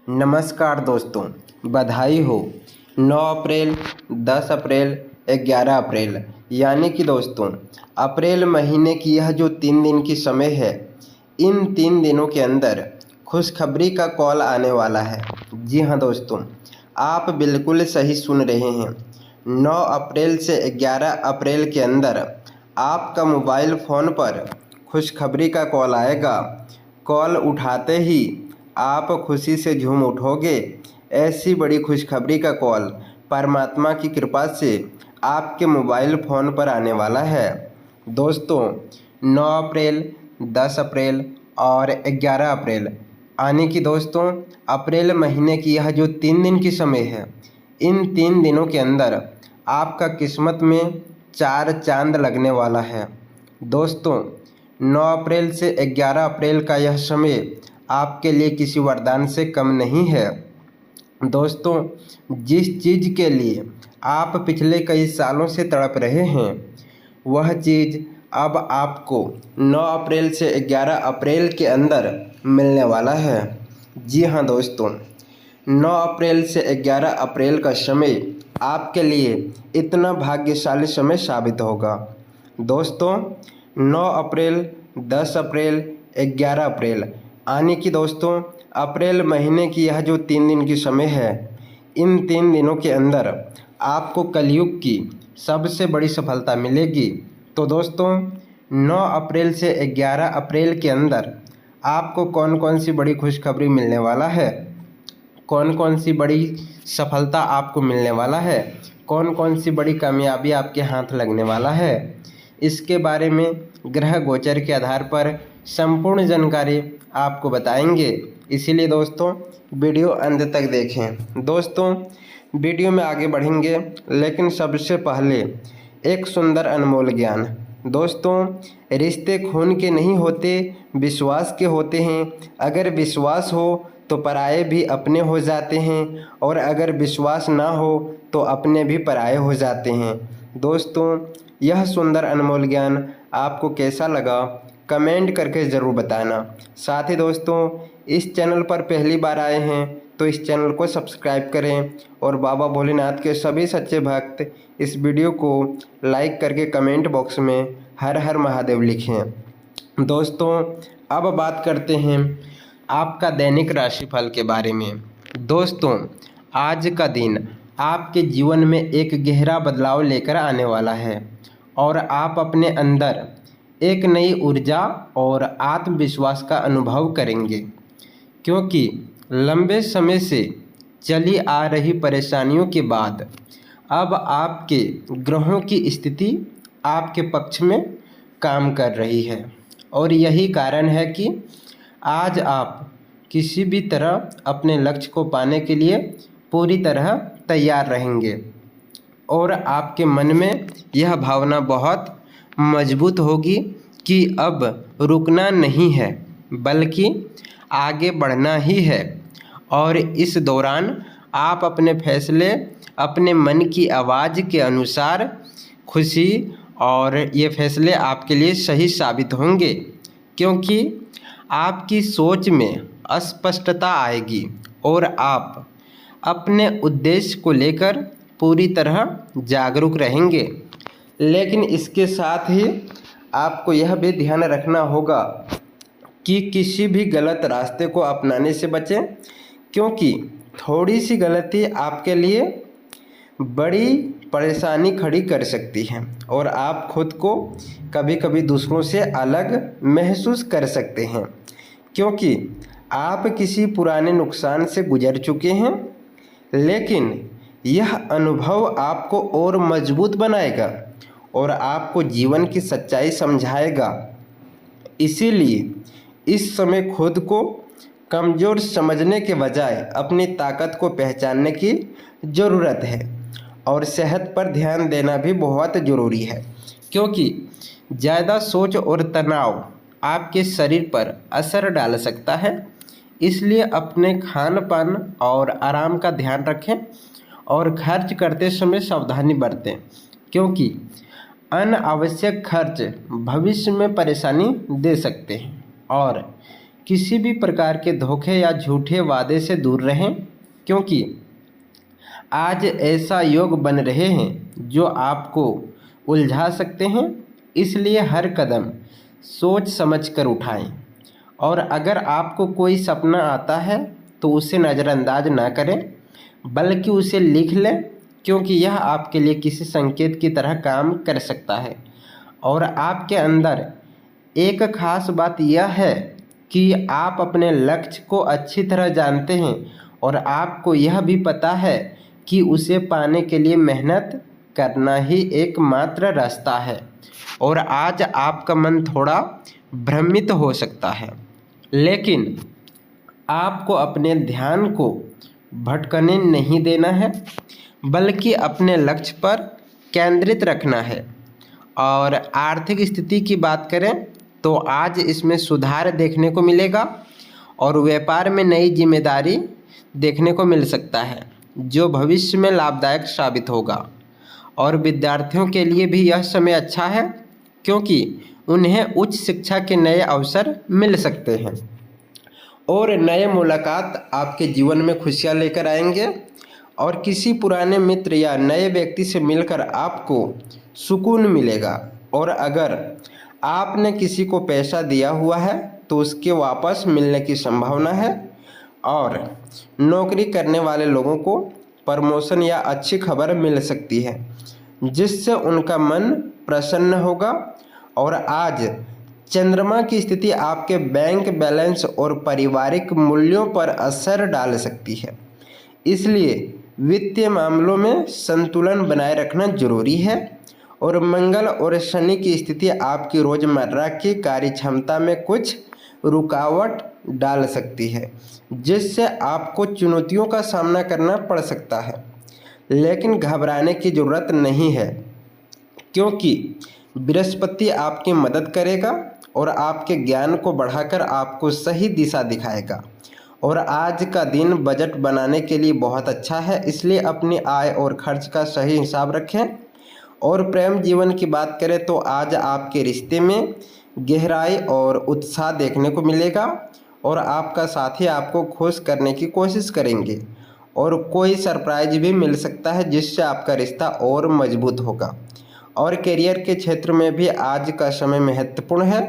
नमस्कार दोस्तों, बधाई हो। 9 अप्रैल, 10 अप्रैल, 11 अप्रैल यानी कि दोस्तों अप्रैल महीने की यह जो 3 दिन की समय है, इन 3 दिनों के अंदर खुशखबरी का कॉल आने वाला है। जी हाँ दोस्तों, आप बिल्कुल सही सुन रहे हैं। 9 अप्रैल से 11 अप्रैल के अंदर आपका मोबाइल फ़ोन पर खुशखबरी का कॉल आएगा। कॉल उठाते ही आप खुशी से झूम उठोगे। ऐसी बड़ी खुशखबरी का कॉल परमात्मा की कृपा से आपके मोबाइल फ़ोन पर आने वाला है। दोस्तों 9 अप्रैल, 10 अप्रैल और 11 अप्रैल यानी कि दोस्तों अप्रैल महीने की यह जो 3 दिन की समय है, इन 3 दिनों के अंदर आपका किस्मत में 4 चांद लगने वाला है। दोस्तों 9 अप्रैल से 11 अप्रैल का यह समय आपके लिए किसी वरदान से कम नहीं है। दोस्तों जिस चीज़ के लिए आप पिछले कई सालों से तड़प रहे हैं, वह चीज़ अब आपको 9 अप्रैल से 11 अप्रैल के अंदर मिलने वाला है। जी हाँ दोस्तों, 9 अप्रैल से 11 अप्रैल का समय आपके लिए इतना भाग्यशाली समय साबित होगा। दोस्तों 9 अप्रैल, 10 अप्रैल, 11 अप्रैल यानी कि दोस्तों अप्रैल महीने की यह जो 3 दिन की समय है, इन 3 दिनों के अंदर आपको कलयुग की सबसे बड़ी सफलता मिलेगी। तो दोस्तों 9 अप्रैल से 11 अप्रैल के अंदर आपको कौन कौन सी बड़ी खुशखबरी मिलने वाला है, कौन कौन सी बड़ी सफलता आपको मिलने वाला है, कौन कौन सी बड़ी कामयाबी आपके हाथ लगने वाला है, इसके बारे में ग्रह गोचर के आधार पर संपूर्ण जानकारी आपको बताएंगे। इसीलिए दोस्तों वीडियो अंत तक देखें। दोस्तों वीडियो में आगे बढ़ेंगे, लेकिन सबसे पहले एक सुंदर अनमोल ज्ञान। दोस्तों रिश्ते खून के नहीं होते, विश्वास के होते हैं। अगर विश्वास हो तो पराये भी अपने हो जाते हैं, और अगर विश्वास ना हो तो अपने भी पराये हो जाते हैं। दोस्तों यह सुंदर अनमोल ज्ञान आपको कैसा लगा, कमेंट करके ज़रूर बताना। साथ ही दोस्तों इस चैनल पर पहली बार आए हैं तो इस चैनल को सब्सक्राइब करें, और बाबा भोलेनाथ के सभी सच्चे भक्त इस वीडियो को लाइक करके कमेंट बॉक्स में हर हर महादेव लिखें। दोस्तों अब बात करते हैं आपका दैनिक राशिफल के बारे में। दोस्तों आज का दिन आपके जीवन में एक गहरा बदलाव लेकर आने वाला है, और आप अपने अंदर एक नई ऊर्जा और आत्मविश्वास का अनुभव करेंगे, क्योंकि लंबे समय से चली आ रही परेशानियों के बाद अब आपके ग्रहों की स्थिति आपके पक्ष में काम कर रही है। और यही कारण है कि आज आप किसी भी तरह अपने लक्ष्य को पाने के लिए पूरी तरह तैयार रहेंगे, और आपके मन में यह भावना बहुत मजबूत होगी कि अब रुकना नहीं है बल्कि आगे बढ़ना ही है। और इस दौरान आप अपने फैसले अपने मन की आवाज़ के अनुसार खुशी, और ये फैसले आपके लिए सही साबित होंगे, क्योंकि आपकी सोच में स्पष्टता आएगी और आप अपने उद्देश्य को लेकर पूरी तरह जागरूक रहेंगे। लेकिन इसके साथ ही आपको यह भी ध्यान रखना होगा कि किसी भी गलत रास्ते को अपनाने से बचें, क्योंकि थोड़ी सी गलती आपके लिए बड़ी परेशानी खड़ी कर सकती है, और आप खुद को कभी कभी दूसरों से अलग महसूस कर सकते हैं, क्योंकि आप किसी पुराने नुकसान से गुजर चुके हैं। लेकिन यह अनुभव आपको और मजबूत बनाएगा और आपको जीवन की सच्चाई समझाएगा। इसीलिए इस समय खुद को कमज़ोर समझने के बजाय अपनी ताकत को पहचानने की ज़रूरत है, और सेहत पर ध्यान देना भी बहुत ज़रूरी है, क्योंकि ज़्यादा सोच और तनाव आपके शरीर पर असर डाल सकता है। इसलिए अपने खान पान और आराम का ध्यान रखें, और खर्च करते समय सावधानी बरतें, क्योंकि अनावश्यक खर्च भविष्य में परेशानी दे सकते हैं। और किसी भी प्रकार के धोखे या झूठे वादे से दूर रहें, क्योंकि आज ऐसा योग बन रहे हैं जो आपको उलझा सकते हैं। इसलिए हर कदम सोच समझ कर उठाएं, और अगर आपको कोई सपना आता है तो उसे नज़रअंदाज ना करें, बल्कि उसे लिख लें, क्योंकि यह आपके लिए किसी संकेत की तरह काम कर सकता है। और आपके अंदर एक खास बात यह है कि आप अपने लक्ष्य को अच्छी तरह जानते हैं, और आपको यह भी पता है कि उसे पाने के लिए मेहनत करना ही एकमात्र रास्ता है। और आज आपका मन थोड़ा भ्रमित हो सकता है, लेकिन आपको अपने ध्यान को भटकने नहीं देना है, बल्कि अपने लक्ष्य पर केंद्रित रखना है। और आर्थिक स्थिति की बात करें तो आज इसमें सुधार देखने को मिलेगा, और व्यापार में नई जिम्मेदारी देखने को मिल सकता है, जो भविष्य में लाभदायक साबित होगा। और विद्यार्थियों के लिए भी यह समय अच्छा है, क्योंकि उन्हें उच्च शिक्षा के नए अवसर मिल सकते हैं, और नए मुलाकात आपके जीवन में खुशियाँ लेकर आएंगे। और किसी पुराने मित्र या नए व्यक्ति से मिलकर आपको सुकून मिलेगा। और अगर आपने किसी को पैसा दिया हुआ है तो उसके वापस मिलने की संभावना है। और नौकरी करने वाले लोगों को प्रमोशन या अच्छी खबर मिल सकती है, जिससे उनका मन प्रसन्न होगा। और आज चंद्रमा की स्थिति आपके बैंक बैलेंस और पारिवारिक मूल्यों पर असर डाल सकती है, इसलिए वित्तीय मामलों में संतुलन बनाए रखना जरूरी है। और मंगल और शनि की स्थिति आपकी रोजमर्रा की कार्य क्षमता में कुछ रुकावट डाल सकती है, जिससे आपको चुनौतियों का सामना करना पड़ सकता है। लेकिन घबराने की ज़रूरत नहीं है, क्योंकि बृहस्पति आपकी मदद करेगा और आपके ज्ञान को बढ़ाकर आपको सही दिशा दिखाएगा। और आज का दिन बजट बनाने के लिए बहुत अच्छा है, इसलिए अपनी आय और खर्च का सही हिसाब रखें। और प्रेम जीवन की बात करें तो आज आपके रिश्ते में गहराई और उत्साह देखने को मिलेगा, और आपका साथी आपको खुश करने की कोशिश करेंगे, और कोई सरप्राइज भी मिल सकता है जिससे आपका रिश्ता और मजबूत होगा। और करियर के क्षेत्र में भी आज का समय महत्वपूर्ण है,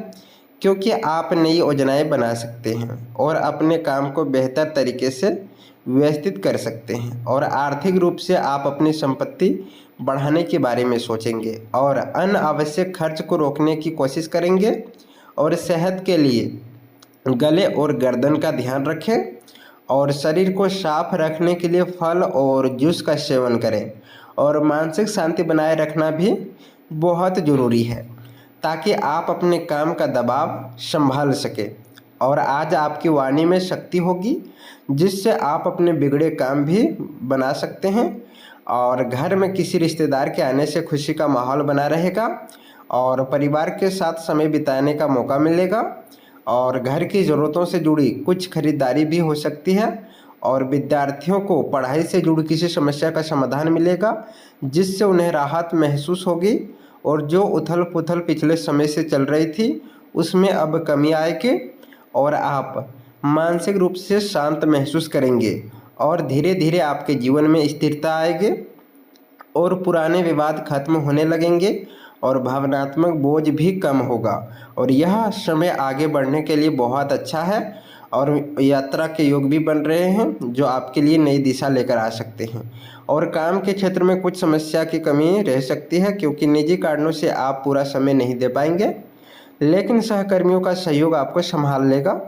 क्योंकि आप नई योजनाएं बना सकते हैं और अपने काम को बेहतर तरीके से व्यवस्थित कर सकते हैं। और आर्थिक रूप से आप अपनी संपत्ति बढ़ाने के बारे में सोचेंगे, और अनावश्यक खर्च को रोकने की कोशिश करेंगे। और सेहत के लिए गले और गर्दन का ध्यान रखें, और शरीर को साफ रखने के लिए फल और जूस का सेवन करें। और मानसिक शांति बनाए रखना भी बहुत ज़रूरी है, ताकि आप अपने काम का दबाव संभाल सकें। और आज आपकी वाणी में शक्ति होगी, जिससे आप अपने बिगड़े काम भी बना सकते हैं। और घर में किसी रिश्तेदार के आने से खुशी का माहौल बना रहेगा, और परिवार के साथ समय बिताने का मौका मिलेगा। और घर की ज़रूरतों से जुड़ी कुछ खरीदारी भी हो सकती है। और विद्यार्थियों को पढ़ाई से जुड़ी किसी समस्या का समाधान मिलेगा, जिससे उन्हें राहत महसूस होगी। और जो उथल पुथल पिछले समय से चल रही थी उसमें अब कमी आएगी, और आप मानसिक रूप से शांत महसूस करेंगे, और धीरे धीरे आपके जीवन में स्थिरता आएगी, और पुराने विवाद खत्म होने लगेंगे, और भावनात्मक बोझ भी कम होगा। और यह समय आगे बढ़ने के लिए बहुत अच्छा है, और यात्रा के योग भी बन रहे हैं जो आपके लिए नई दिशा लेकर आ सकते हैं। और काम के क्षेत्र में कुछ समस्या की कमी रह सकती है, क्योंकि निजी कारणों से आप पूरा समय नहीं दे पाएंगे, लेकिन सहकर्मियों का सहयोग आपको संभाल लेगा।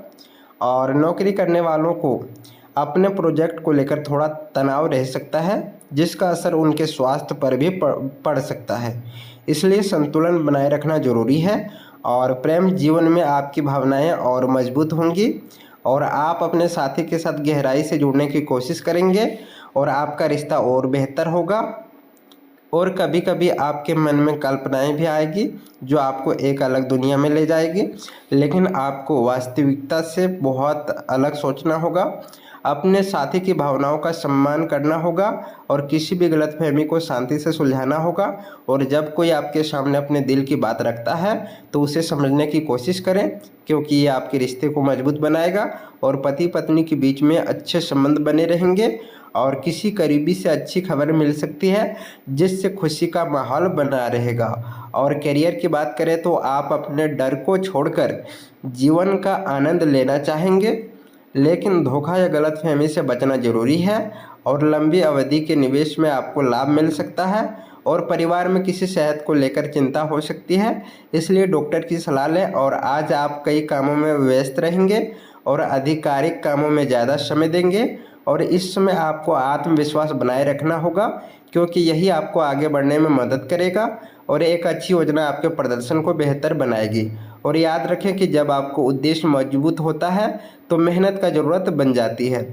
और नौकरी करने वालों को अपने प्रोजेक्ट को लेकर थोड़ा तनाव रह सकता है, जिसका असर उनके स्वास्थ्य पर भी पड़ सकता है, इसलिए संतुलन बनाए रखना जरूरी है। और प्रेम जीवन में आपकी भावनाएं और मजबूत होंगी, और आप अपने साथी के साथ गहराई से जुड़ने की कोशिश करेंगे, और आपका रिश्ता और बेहतर होगा। और कभी कभी आपके मन में कल्पनाएं भी आएगी जो आपको एक अलग दुनिया में ले जाएगी, लेकिन आपको वास्तविकता से बहुत अलग सोचना होगा। अपने साथी की भावनाओं का सम्मान करना होगा और किसी भी गलतफहमी को शांति से सुलझाना होगा। और जब कोई आपके सामने अपने दिल की बात रखता है तो उसे समझने की कोशिश करें, क्योंकि ये आपके रिश्ते को मजबूत बनाएगा और पति पत्नी के बीच में अच्छे संबंध बने रहेंगे। और किसी करीबी से अच्छी खबर मिल सकती है जिससे खुशी का माहौल बना रहेगा। और करियर की बात करें तो आप अपने डर को छोड़कर जीवन का आनंद लेना चाहेंगे, लेकिन धोखा या गलतफहमी से बचना जरूरी है। और लंबी अवधि के निवेश में आपको लाभ मिल सकता है और परिवार में किसी सेहत को लेकर चिंता हो सकती है, इसलिए डॉक्टर की सलाह लें। और आज आप कई कामों में व्यस्त रहेंगे और आधिकारिक कामों में ज़्यादा समय देंगे और इस समय आपको आत्मविश्वास बनाए रखना होगा, क्योंकि यही आपको आगे बढ़ने में मदद करेगा और एक अच्छी योजना आपके प्रदर्शन को बेहतर बनाएगी। और याद रखें कि जब आपको उद्देश्य मजबूत होता है तो मेहनत का ज़रूरत बन जाती है।